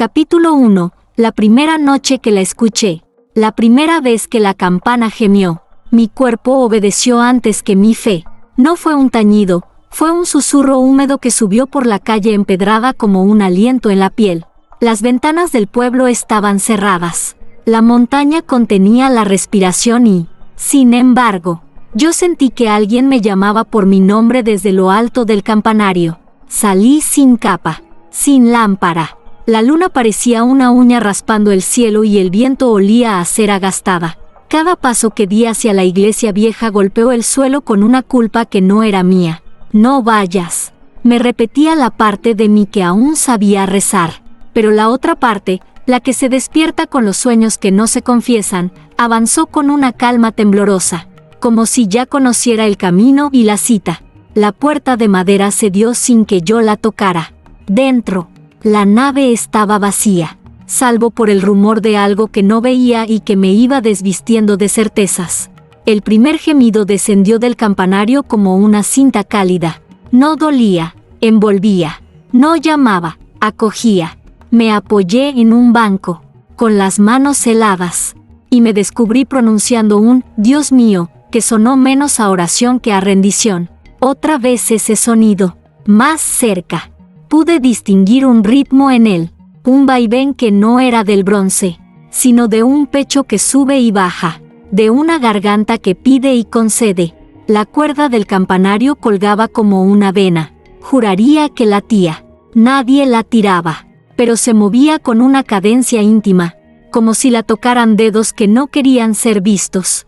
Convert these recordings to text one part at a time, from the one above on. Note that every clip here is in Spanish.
Capítulo 1. La primera noche que la escuché. La primera vez que la campana gemió. Mi cuerpo obedeció antes que mi fe. No fue un tañido, fue un susurro húmedo que subió por la calle empedrada como un aliento en la piel. Las ventanas del pueblo estaban cerradas. La montaña contenía la respiración y, sin embargo, yo sentí que alguien me llamaba por mi nombre desde lo alto del campanario. Salí sin capa, sin lámpara. La luna parecía una uña raspando el cielo y el viento olía a cera gastada. Cada paso que di hacia la iglesia vieja golpeó el suelo con una culpa que no era mía. No vayas. Me repetía la parte de mí que aún sabía rezar. Pero la otra parte, la que se despierta con los sueños que no se confiesan, avanzó con una calma temblorosa, como si ya conociera el camino y la cita. La puerta de madera cedió sin que yo la tocara. Dentro, la nave estaba vacía, salvo por el rumor de algo que no veía y que me iba desvistiendo de certezas. El primer gemido descendió del campanario como una cinta cálida. No dolía, envolvía. No llamaba, acogía. Me apoyé en un banco, con las manos heladas, y me descubrí pronunciando un «Dios mío», que sonó menos a oración que a rendición. Otra vez ese sonido, más cerca. Pude distinguir un ritmo en él, un vaivén que no era del bronce, sino de un pecho que sube y baja, de una garganta que pide y concede. La cuerda del campanario colgaba como una vena. Juraría que latía. Nadie la tiraba, pero se movía con una cadencia íntima, como si la tocaran dedos que no querían ser vistos.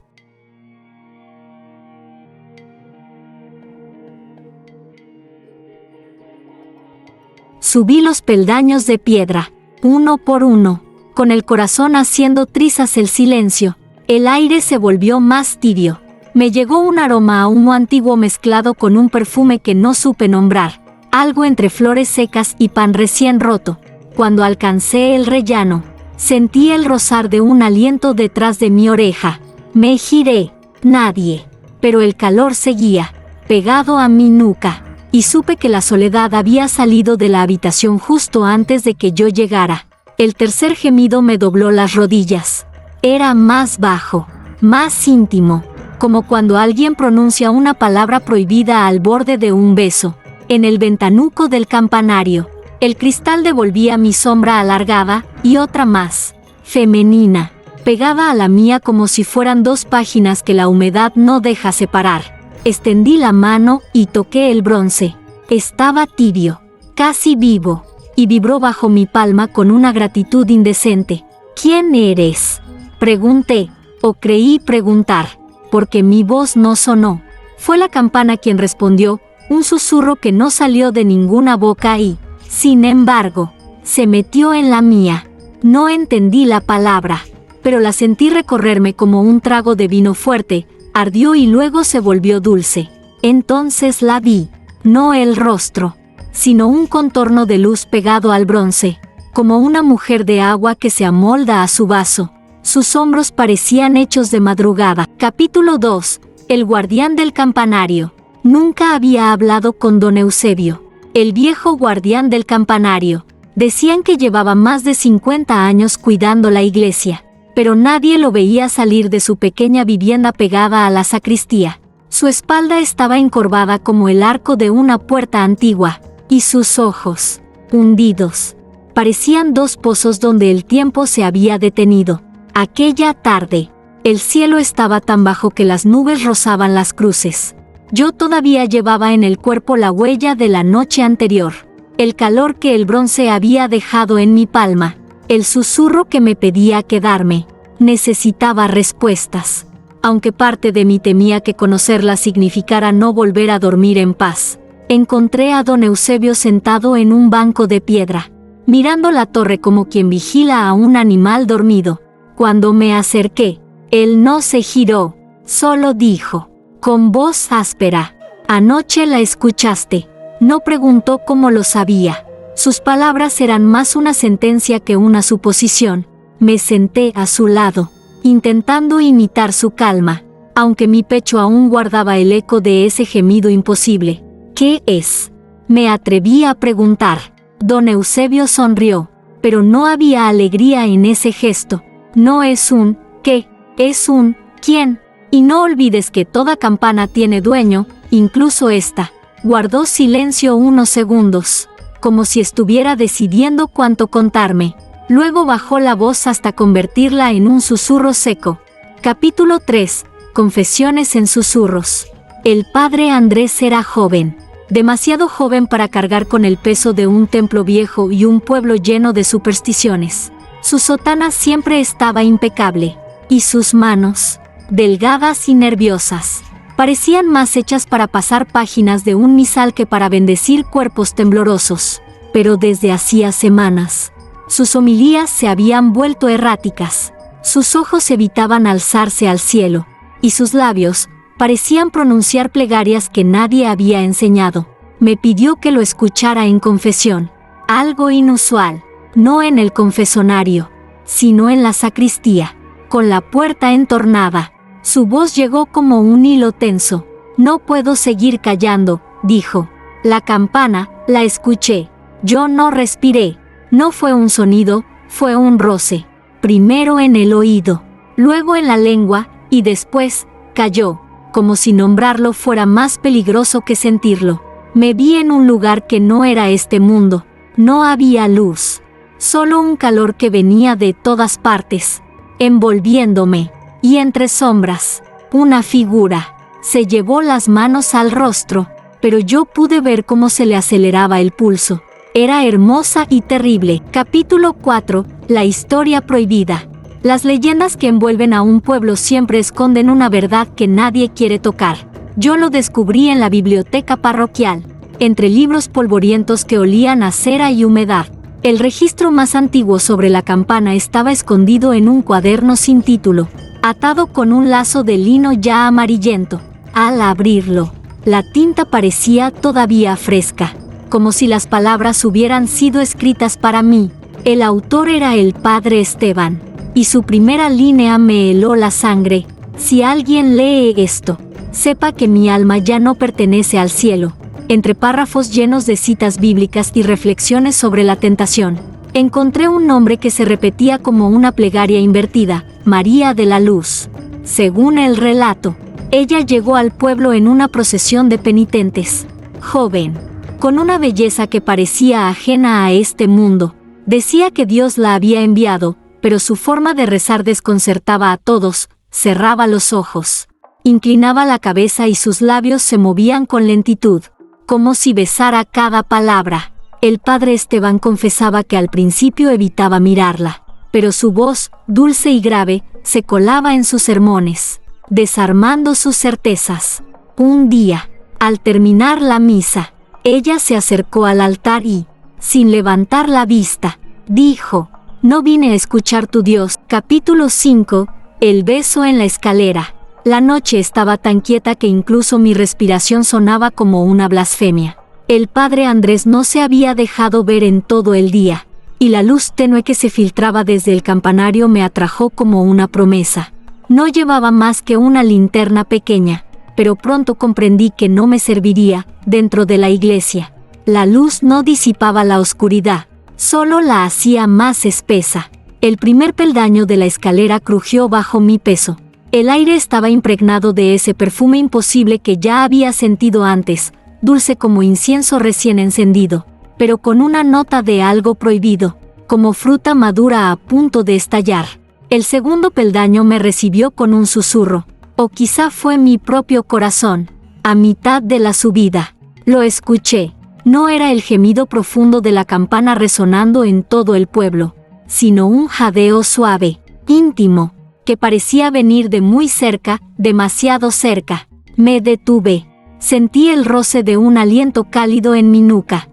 Subí los peldaños de piedra, uno por uno, con el corazón haciendo trizas el silencio. El aire se volvió más tibio. Me llegó un aroma a humo antiguo mezclado con un perfume que no supe nombrar, algo entre flores secas y pan recién roto. Cuando alcancé el rellano, sentí el rozar de un aliento detrás de mi oreja. Me giré, nadie, pero el calor seguía, pegado a mi nuca. Y supe que la soledad había salido de la habitación justo antes de que yo llegara. El tercer gemido me dobló las rodillas. Era más bajo, más íntimo, como cuando alguien pronuncia una palabra prohibida al borde de un beso. En el ventanuco del campanario, el cristal devolvía mi sombra alargada y otra más, femenina, pegada a la mía como si fueran dos páginas que la humedad no deja separar. Extendí la mano y toqué el bronce. Estaba tibio, casi vivo, y vibró bajo mi palma con una gratitud indecente. ¿Quién eres?, pregunté, o creí preguntar, porque mi voz no sonó. Fue la campana quien respondió, un susurro que no salió de ninguna boca y, sin embargo, se metió en la mía. No entendí la palabra, pero la sentí recorrerme como un trago de vino fuerte. Ardió y luego se volvió dulce. Entonces la vi, no el rostro, sino un contorno de luz pegado al bronce, como una mujer de agua que se amolda a su vaso. Sus hombros parecían hechos de madrugada. Capítulo 2. El guardián del campanario. Nunca había hablado con don Eusebio, el viejo guardián del campanario. Decían que llevaba más de 50 años cuidando la iglesia, pero nadie lo veía salir de su pequeña vivienda pegada a la sacristía. Su espalda estaba encorvada como el arco de una puerta antigua, y sus ojos, hundidos, parecían dos pozos donde el tiempo se había detenido. Aquella tarde, el cielo estaba tan bajo que las nubes rozaban las cruces. Yo todavía llevaba en el cuerpo la huella de la noche anterior, el calor que el bronce había dejado en mi palma. El susurro que me pedía quedarme. Necesitaba respuestas, aunque parte de mí temía que conocerlas significara no volver a dormir en paz. Encontré a don Eusebio sentado en un banco de piedra, mirando la torre como quien vigila a un animal dormido. Cuando me acerqué, él no se giró, solo dijo, con voz áspera, «Anoche la escuchaste». No preguntó cómo lo sabía. Sus palabras eran más una sentencia que una suposición. Me senté a su lado, intentando imitar su calma, aunque mi pecho aún guardaba el eco de ese gemido imposible. «¿Qué es?», me atreví a preguntar. Don Eusebio sonrió. pero no había alegría en ese gesto. No es un ¿qué?, es un ¿quién? Y no olvides que toda campana tiene dueño, incluso esta. Guardó silencio unos segundos, como si estuviera decidiendo cuánto contarme. Luego bajó la voz hasta convertirla en un susurro seco. Capítulo 3. Confesiones en susurros. El padre Andrés era joven, demasiado joven para cargar con el peso de un templo viejo y un pueblo lleno de supersticiones. Su sotana siempre estaba impecable, y sus manos, delgadas y nerviosas, parecían más hechas para pasar páginas de un misal que para bendecir cuerpos temblorosos. Pero desde hacía semanas, sus homilías se habían vuelto erráticas, sus ojos evitaban alzarse al cielo, y sus labios parecían pronunciar plegarias que nadie había enseñado. Me pidió que lo escuchara en confesión, algo inusual, no en el confesonario, sino en la sacristía, con la puerta entornada. Su voz llegó como un hilo tenso. No puedo seguir callando, dijo. La campana, la escuché. Yo no respiré. No fue un sonido, fue un roce. Primero en el oído, luego en la lengua, y después cayó, como si nombrarlo fuera más peligroso que sentirlo. Me vi en un lugar que no era este mundo. No había luz, solo un calor que venía de todas partes, envolviéndome. Y entre sombras, una figura. Se llevó las manos al rostro, pero yo pude ver cómo se le aceleraba el pulso. Era hermosa y terrible. Capítulo 4. La historia prohibida. Las leyendas que envuelven a un pueblo siempre esconden una verdad que nadie quiere tocar. Yo lo descubrí en la biblioteca parroquial, entre libros polvorientos que olían a cera y humedad. El registro más antiguo sobre la campana estaba escondido en un cuaderno sin título, atado con un lazo de lino ya amarillento. Al abrirlo, la tinta parecía todavía fresca, como si las palabras hubieran sido escritas para mí. El autor era el padre Esteban, y su primera línea me heló la sangre. Si alguien lee esto, sepa que mi alma ya no pertenece al cielo. Entre párrafos llenos de citas bíblicas y reflexiones sobre la tentación, encontré un nombre que se repetía como una plegaria invertida: María de la Luz. Según el relato, ella llegó al pueblo en una procesión de penitentes, joven, con una belleza que parecía ajena a este mundo. Decía que Dios la había enviado, pero su forma de rezar desconcertaba a todos. Cerraba los ojos, inclinaba la cabeza y sus labios se movían con lentitud, como si besara cada palabra. El padre Esteban confesaba que al principio evitaba mirarla, pero su voz, dulce y grave, se colaba en sus sermones, desarmando sus certezas. Un día, al terminar la misa, ella se acercó al altar y, sin levantar la vista, dijo: No vine a escuchar tu Dios. Capítulo 5. El beso en la escalera. La noche estaba tan quieta que incluso mi respiración sonaba como una blasfemia. El padre Andrés no se había dejado ver en todo el día, y la luz tenue que se filtraba desde el campanario me atrajo como una promesa. No llevaba más que una linterna pequeña, pero pronto comprendí que no me serviría dentro de la iglesia. La luz no disipaba la oscuridad, solo la hacía más espesa. El primer peldaño de la escalera crujió bajo mi peso. El aire estaba impregnado de ese perfume imposible que ya había sentido antes, dulce como incienso recién encendido, pero con una nota de algo prohibido, como fruta madura a punto de estallar. El segundo peldaño me recibió con un susurro, o quizá fue mi propio corazón. A mitad de la subida, lo escuché. No era el gemido profundo de la campana resonando en todo el pueblo, sino un jadeo suave, íntimo, que parecía venir de muy cerca, demasiado cerca. Me detuve. Sentí el roce de un aliento cálido en mi nuca.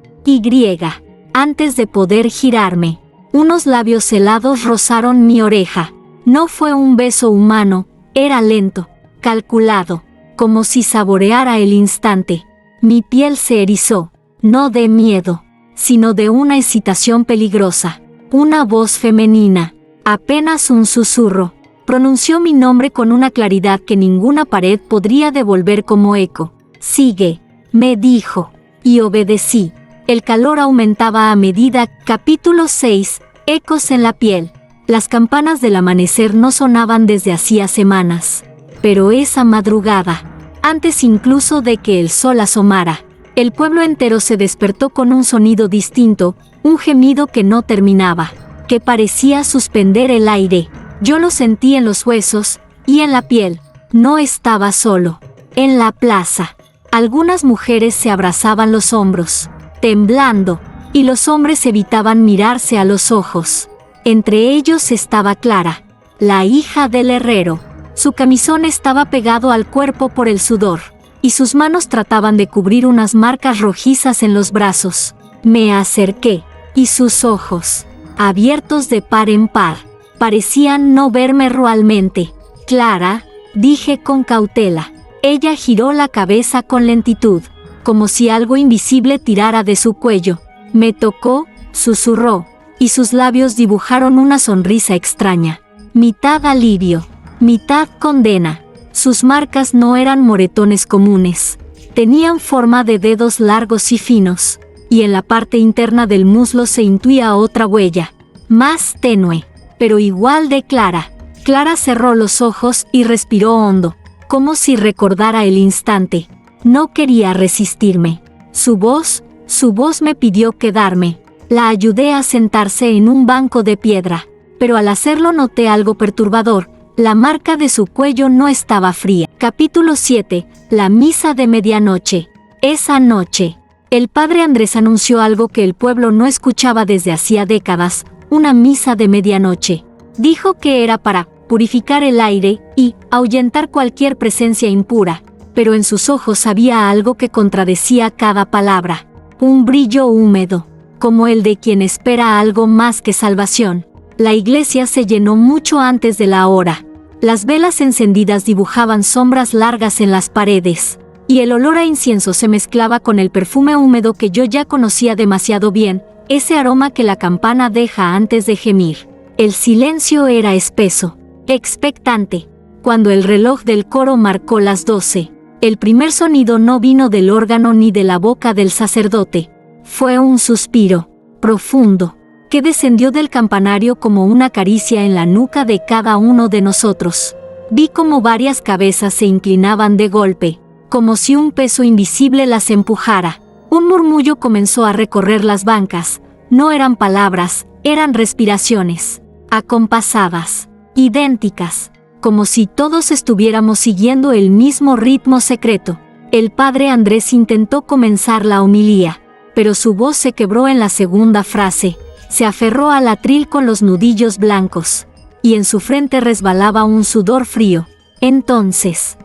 Antes de poder girarme, unos labios helados rozaron mi oreja. No fue un beso humano, era lento, calculado, como si saboreara el instante. Mi piel se erizó, no de miedo, sino de una excitación peligrosa. Una voz femenina, apenas un susurro, pronunció mi nombre con una claridad que ninguna pared podría devolver como eco. Sigue, me dijo, y obedecí. El calor aumentaba a medida. Capítulo 6. Ecos en la piel. Las campanas del amanecer no sonaban desde hacía semanas. Pero esa madrugada, antes incluso de que el sol asomara, el pueblo entero se despertó con un sonido distinto, un gemido que no terminaba, que parecía suspender el aire. Yo lo sentí en los huesos y en la piel. No estaba solo. En la plaza, algunas mujeres se abrazaban los hombros, temblando, y los hombres evitaban mirarse a los ojos. Entre ellos estaba Clara, la hija del herrero. Su camisón estaba pegado al cuerpo por el sudor, y sus manos trataban de cubrir unas marcas rojizas en los brazos. Me acerqué, y sus ojos, abiertos de par en par, parecían no verme realmente. Clara, dije con cautela. Ella giró la cabeza con lentitud, como si algo invisible tirara de su cuello. Me tocó, susurró, y sus labios dibujaron una sonrisa extraña. Mitad alivio, mitad condena. Sus marcas no eran moretones comunes. Tenían forma de dedos largos y finos, y en la parte interna del muslo se intuía otra huella, más tenue, pero igual de clara. Clara cerró los ojos y respiró hondo, como si recordara el instante. No quería resistirme. Su voz me pidió quedarme. La ayudé a sentarse en un banco de piedra, pero al hacerlo noté algo perturbador. La marca de su cuello no estaba fría. Capítulo 7. La misa de medianoche. Esa noche, el padre Andrés anunció algo que el pueblo no escuchaba desde hacía décadas, una misa de medianoche. Dijo que era para purificar el aire y ahuyentar cualquier presencia impura, pero en sus ojos había algo que contradecía cada palabra. Un brillo húmedo, como el de quien espera algo más que salvación. La iglesia se llenó mucho antes de la hora. Las velas encendidas dibujaban sombras largas en las paredes, y el olor a incienso se mezclaba con el perfume húmedo que yo ya conocía demasiado bien, ese aroma que la campana deja antes de gemir. El silencio era espeso, expectante. Cuando el reloj del coro marcó las 12, el primer sonido no vino del órgano ni de la boca del sacerdote. Fue un suspiro, profundo, que descendió del campanario como una caricia en la nuca de cada uno de nosotros. Vi como varias cabezas se inclinaban de golpe, como si un peso invisible las empujara. Un murmullo comenzó a recorrer las bancas. No eran palabras, eran respiraciones, acompasadas, idénticas, como si todos estuviéramos siguiendo el mismo ritmo secreto. El padre Andrés intentó comenzar la homilía, pero su voz se quebró en la segunda frase. Se aferró al atril con los nudillos blancos, y en su frente resbalaba un sudor frío. Entonces,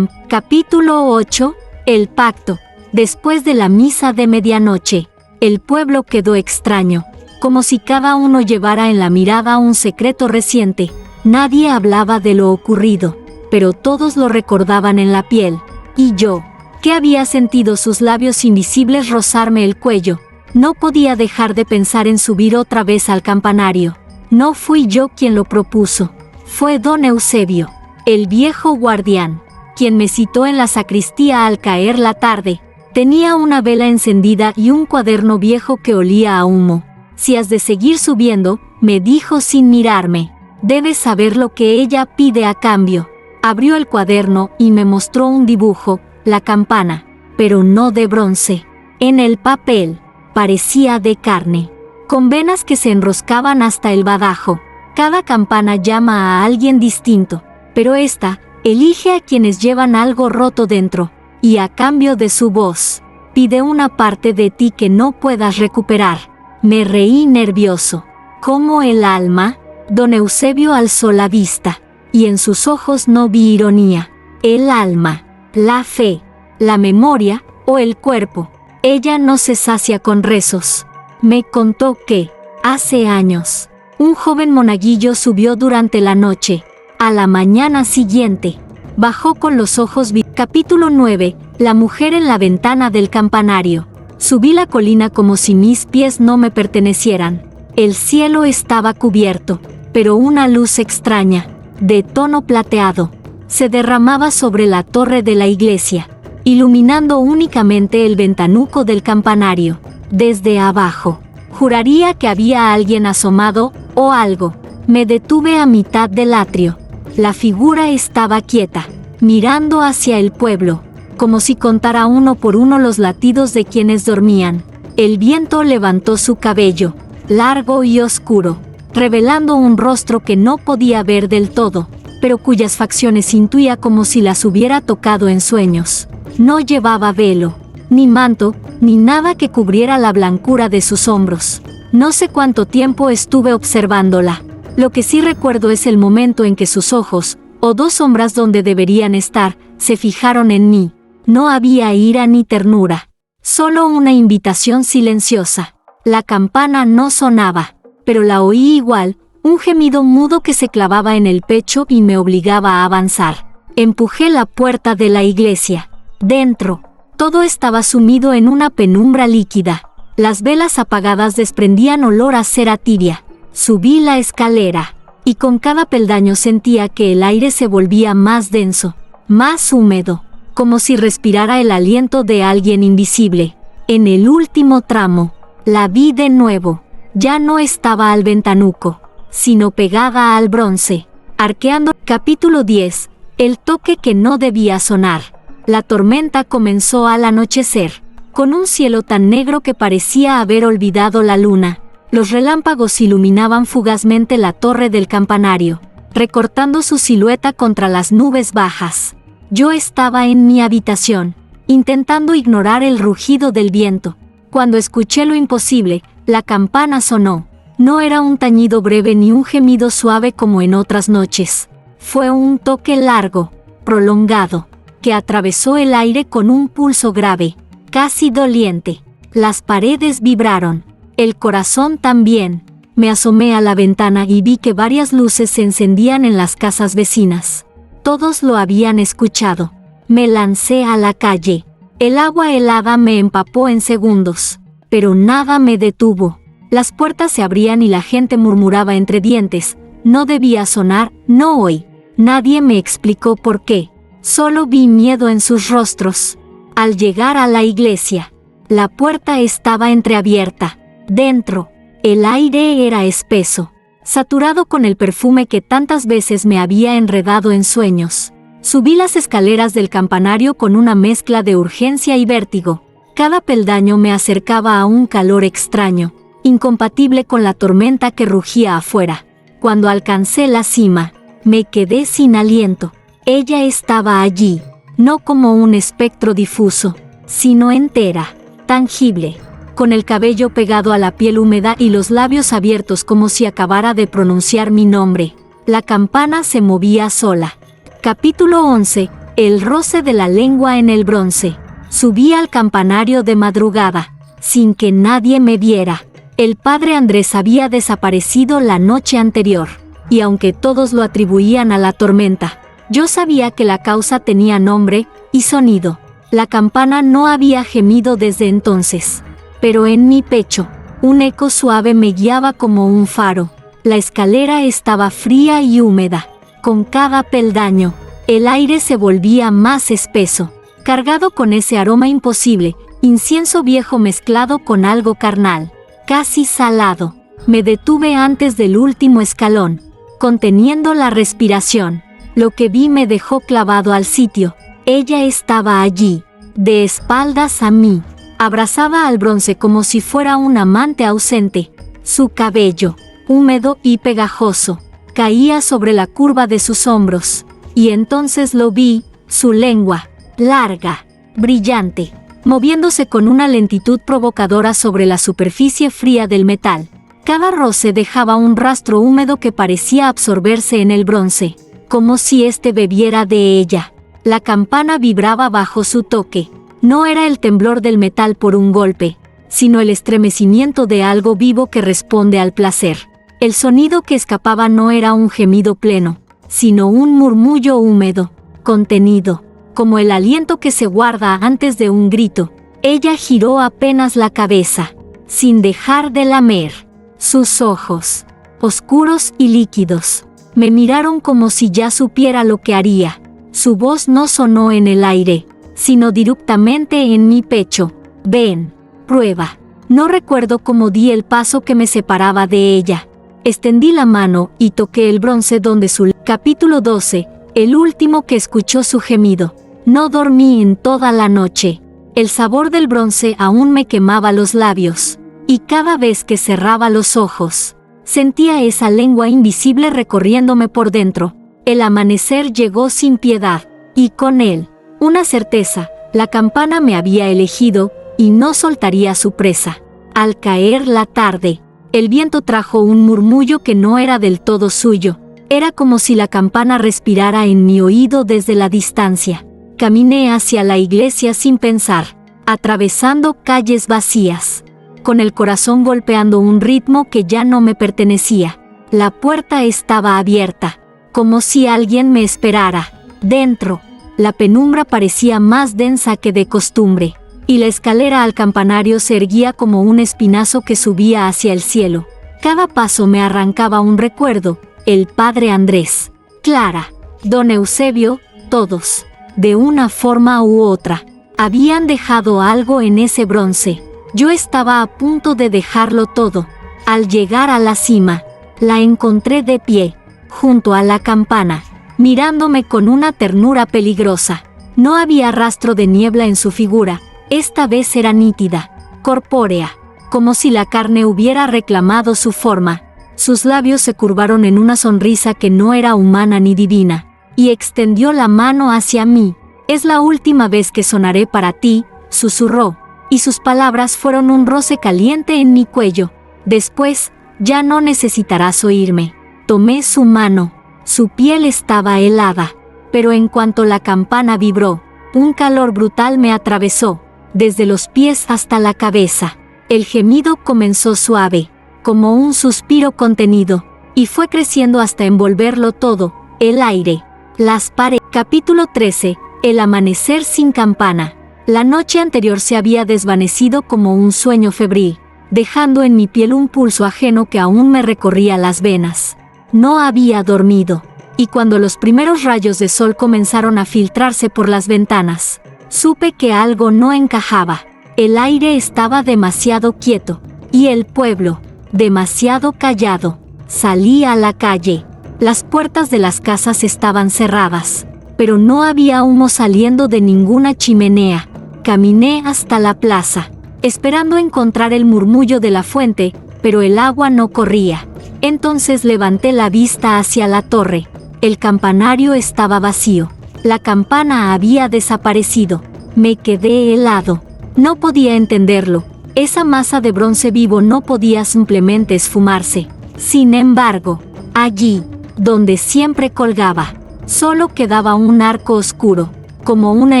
capítulo 8, el pacto. Después de la misa de medianoche, el pueblo quedó extraño, como si cada uno llevara en la mirada un secreto reciente. Nadie hablaba de lo ocurrido, pero todos lo recordaban en la piel. Y yo, que había sentido sus labios invisibles rozarme el cuello, no podía dejar de pensar en subir otra vez al campanario. No fui yo quien lo propuso, fue don Eusebio, el viejo guardián, quien me citó en la sacristía al caer la tarde. Tenía una vela encendida y un cuaderno viejo que olía a humo. Si has de seguir subiendo, me dijo sin mirarme, debes saber lo que ella pide a cambio. Abrió el cuaderno y me mostró un dibujo, la campana, pero no de bronce. En el papel, parecía de carne, con venas que se enroscaban hasta el badajo. Cada campana llama a alguien distinto, pero esta elige a quienes llevan algo roto dentro, y a cambio de su voz, pide una parte de ti que no puedas recuperar. Me reí nervioso. ¿Cómo el alma? Don Eusebio alzó la vista, y en sus ojos no vi ironía. El alma, la fe, la memoria o el cuerpo. Ella no se sacia con rezos. Me contó que, hace años, un joven monaguillo subió durante la noche. A la mañana siguiente, bajó con los ojos Capítulo 9. La mujer en la ventana del campanario. Subí la colina como si mis pies no me pertenecieran. El cielo estaba cubierto, pero una luz extraña, de tono plateado, se derramaba sobre la torre de la iglesia, iluminando únicamente el ventanuco del campanario. Desde abajo, Juraría que había alguien asomado, o algo. Me detuve a mitad del atrio. La figura estaba quieta, mirando hacia el pueblo, como si contara uno por uno los latidos de quienes dormían. El viento levantó su cabello, largo y oscuro, revelando un rostro que no podía ver del todo, pero cuyas facciones intuía como si las hubiera tocado en sueños. No llevaba velo, ni manto, ni nada que cubriera la blancura de sus hombros. No sé cuánto tiempo estuve observándola. Lo que sí recuerdo es el momento en que sus ojos, o dos sombras donde deberían estar, se fijaron en mí. No había ira ni ternura, solo una invitación silenciosa. La campana no sonaba, pero la oí igual, un gemido mudo que se clavaba en el pecho y me obligaba a avanzar. Empujé la puerta de la iglesia. Dentro, todo estaba sumido en una penumbra líquida. Las velas apagadas desprendían olor a cera tibia. Subí la escalera, y con cada peldaño sentía que el aire se volvía más denso, más húmedo, como si respirara el aliento de alguien invisible. En el último tramo, la vi de nuevo. Ya no estaba al ventanuco, sino pegada al bronce, arqueando. Capítulo 10. El toque que no debía sonar. La tormenta comenzó al anochecer, con un cielo tan negro que parecía haber olvidado la luna. Los relámpagos iluminaban fugazmente la torre del campanario, recortando su silueta contra las nubes bajas. Yo estaba en mi habitación, intentando ignorar el rugido del viento. Cuando escuché lo imposible, la campana sonó. No era un tañido breve ni un gemido suave como en otras noches. Fue un toque largo, prolongado, que atravesó el aire con un pulso grave, casi doliente. Las paredes vibraron, el corazón también. Me asomé a la ventana y vi que varias luces se encendían en las casas vecinas. Todos lo habían escuchado. Me lancé a la calle. El agua helada me empapó en segundos, pero nada me detuvo. Las puertas se abrían y la gente murmuraba entre dientes. No debía sonar, no hoy. Nadie me explicó por qué. Solo vi miedo en sus rostros. Al llegar a la iglesia, la puerta estaba entreabierta. Dentro, el aire era espeso, saturado con el perfume que tantas veces me había enredado en sueños. Subí las escaleras del campanario con una mezcla de urgencia y vértigo. Cada peldaño me acercaba a un calor extraño, incompatible con la tormenta que rugía afuera. Cuando alcancé la cima, me quedé sin aliento. Ella estaba allí, no como un espectro difuso, sino entera, tangible, con el cabello pegado a la piel húmeda y los labios abiertos como si acabara de pronunciar mi nombre. La campana se movía sola. Capítulo 11. El roce de la lengua en el bronce. Subí al campanario de madrugada, sin que nadie me viera. El padre Andrés había desaparecido la noche anterior, y aunque todos lo atribuían a la tormenta, yo sabía que la causa tenía nombre y sonido. La campana no había gemido desde entonces, pero en mi pecho, un eco suave me guiaba como un faro. La escalera estaba fría y húmeda. Con cada peldaño, el aire se volvía más espeso, cargado con ese aroma imposible, incienso viejo mezclado con algo carnal, casi salado. Me detuve antes del último escalón, conteniendo la respiración. Lo que vi me dejó clavado al sitio. Ella estaba allí, de espaldas a mí. Abrazaba al bronce como si fuera un amante ausente. Su cabello, húmedo y pegajoso, caía sobre la curva de sus hombros. Y entonces lo vi, su lengua, larga, brillante, moviéndose con una lentitud provocadora sobre la superficie fría del metal. Cada roce dejaba un rastro húmedo que parecía absorberse en el bronce, como si éste bebiera de ella. La campana vibraba bajo su toque. No era el temblor del metal por un golpe, sino el estremecimiento de algo vivo que responde al placer. El sonido que escapaba no era un gemido pleno, sino un murmullo húmedo, contenido, como el aliento que se guarda antes de un grito. Ella giró apenas la cabeza, sin dejar de lamer. Sus ojos, oscuros y líquidos, me miraron como si ya supiera lo que haría. Su voz no sonó en el aire, sino directamente en mi pecho. Ven, prueba. No recuerdo cómo di el paso que me separaba de ella. Extendí la mano y toqué el bronce donde su... Capítulo 12. El último que escuchó su gemido. No dormí en toda la noche. El sabor del bronce aún me quemaba los labios. Y cada vez que cerraba los ojos, sentía esa lengua invisible recorriéndome por dentro. El amanecer llegó sin piedad. Y con él, una certeza. La campana me había elegido y no soltaría su presa. Al caer la tarde, el viento trajo un murmullo que no era del todo suyo. Era como si la campana respirara en mi oído desde la distancia. Caminé hacia la iglesia sin pensar, atravesando calles vacías, con el corazón golpeando un ritmo que ya no me pertenecía. La puerta estaba abierta, como si alguien me esperara. Dentro, la penumbra parecía más densa que de costumbre, y la escalera al campanario se erguía como un espinazo que subía hacia el cielo. Cada paso me arrancaba un recuerdo, el padre Andrés, Clara, don Eusebio, todos, de una forma u otra, habían dejado algo en ese bronce. Yo estaba a punto de dejarlo todo. Al llegar a la cima, la encontré de pie, junto a la campana, mirándome con una ternura peligrosa. No había rastro de niebla en su figura, esta vez era nítida, corpórea, como si la carne hubiera reclamado su forma. Sus labios se curvaron en una sonrisa que no era humana ni divina, y extendió la mano hacia mí. «Es la última vez que sonaré para ti», susurró, y sus palabras fueron un roce caliente en mi cuello. «Después, ya no necesitarás oírme». Tomé su mano. Su piel estaba helada, pero en cuanto la campana vibró, un calor brutal me atravesó, desde los pies hasta la cabeza. El gemido comenzó suave, como un suspiro contenido, y fue creciendo hasta envolverlo todo, el aire, las paredes. Capítulo 13. El amanecer sin campana. La noche anterior se había desvanecido como un sueño febril, dejando en mi piel un pulso ajeno que aún me recorría las venas. No había dormido, y cuando los primeros rayos de sol comenzaron a filtrarse por las ventanas, supe que algo no encajaba. El aire estaba demasiado quieto, y el pueblo, demasiado callado. Salí a la calle. Las puertas de las casas estaban cerradas, pero no había humo saliendo de ninguna chimenea. Caminé hasta la plaza, esperando encontrar el murmullo de la fuente, pero el agua no corría. Entonces levanté la vista hacia la torre. El campanario estaba vacío. La campana había desaparecido. Me quedé helado. No podía entenderlo. Esa masa de bronce vivo no podía simplemente esfumarse. Sin embargo, allí, donde siempre colgaba, solo quedaba un arco oscuro, como una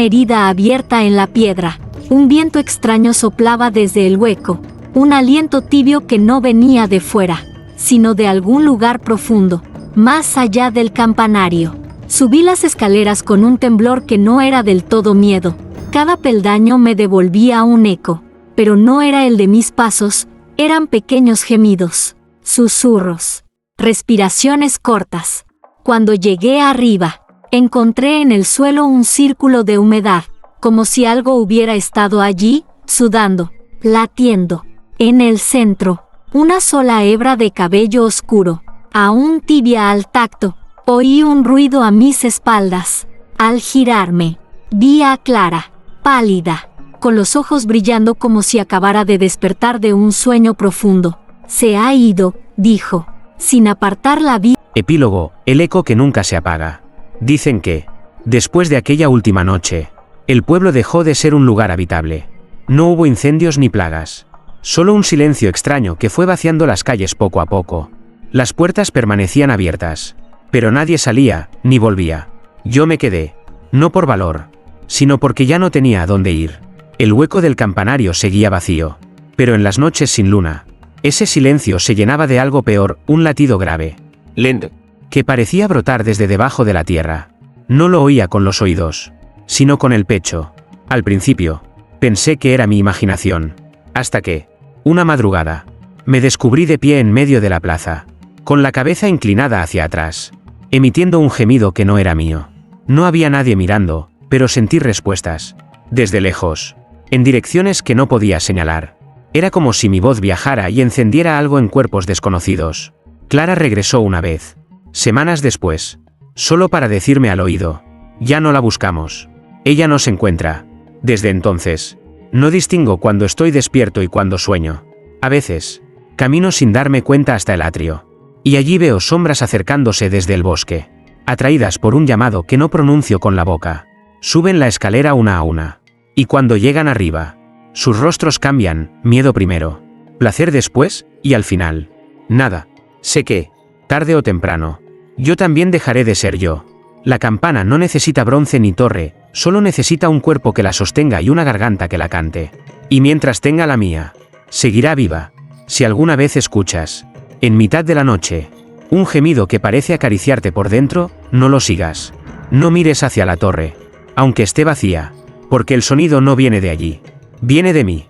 herida abierta en la piedra. Un viento extraño soplaba desde el hueco, un aliento tibio que no venía de fuera, sino de algún lugar profundo, más allá del campanario. Subí las escaleras con un temblor que no era del todo miedo. Cada peldaño me devolvía un eco, pero no era el de mis pasos, eran pequeños gemidos, susurros, respiraciones cortas. Cuando llegué arriba, encontré en el suelo un círculo de humedad, como si algo hubiera estado allí, sudando, latiendo. En el centro, una sola hebra de cabello oscuro, aún tibia al tacto. Oí un ruido a mis espaldas. Al girarme, vi a Clara, pálida, con los ojos brillando como si acabara de despertar de un sueño profundo. «Se ha ido», dijo, sin apartar la vista. Epílogo, el eco que nunca se apaga. Dicen que, después de aquella última noche, el pueblo dejó de ser un lugar habitable. No hubo incendios ni plagas. Solo un silencio extraño que fue vaciando las calles poco a poco. Las puertas permanecían abiertas, pero nadie salía, ni volvía. Yo me quedé, no por valor, sino porque ya no tenía a dónde ir. El hueco del campanario seguía vacío, pero en las noches sin luna, ese silencio se llenaba de algo peor, un latido grave, lento, que parecía brotar desde debajo de la tierra. No lo oía con los oídos, sino con el pecho. Al principio, pensé que era mi imaginación, hasta que, una madrugada, me descubrí de pie en medio de la plaza, con la cabeza inclinada hacia atrás, emitiendo un gemido que no era mío. No había nadie mirando, pero sentí respuestas, desde lejos, en direcciones que no podía señalar. Era como si mi voz viajara y encendiera algo en cuerpos desconocidos. Clara regresó una vez. Semanas después. Solo para decirme al oído: ya no la buscamos. Ella no se encuentra. Desde entonces, no distingo cuando estoy despierto y cuando sueño. A veces, camino sin darme cuenta hasta el atrio. Y allí veo sombras acercándose desde el bosque, atraídas por un llamado que no pronuncio con la boca. Suben la escalera una a una. Y cuando llegan arriba, sus rostros cambian, miedo primero, placer después, y al final, nada. Sé que, tarde o temprano, yo también dejaré de ser yo. La campana no necesita bronce ni torre, solo necesita un cuerpo que la sostenga y una garganta que la cante. Y mientras tenga la mía, seguirá viva. Si alguna vez escuchas, en mitad de la noche, un gemido que parece acariciarte por dentro, no lo sigas. No mires hacia la torre, aunque esté vacía, porque el sonido no viene de allí, viene de mí.